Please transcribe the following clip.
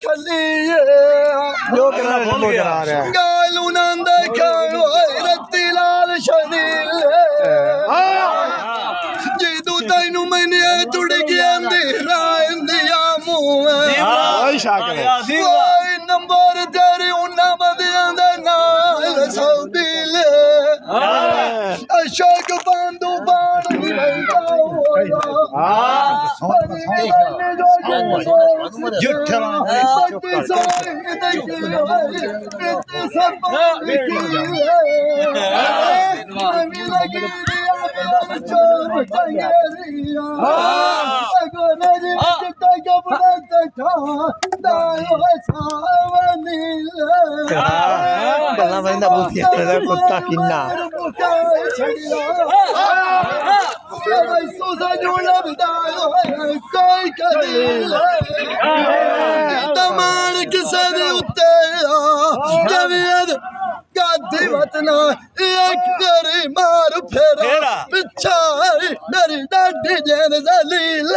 खलिए जो करना बोल करा रहा है गालू नंद खाओ रत्ती लाल शनील जिदू तैनू मैंने तुड़ गया अंधेरा इंदिया मुँह वही शाकिर है कोई नंबर तेरे उन्ना बंदियां दे नाल सौदीले अशोक बंदू बाण निभा गल्ला बंदा पूछी कुत्ता किन्ना दमान किसे दे उत्ते जवीद गादी वतना एक करी मार फेरा पिछा मेरी डाडी जैन जलील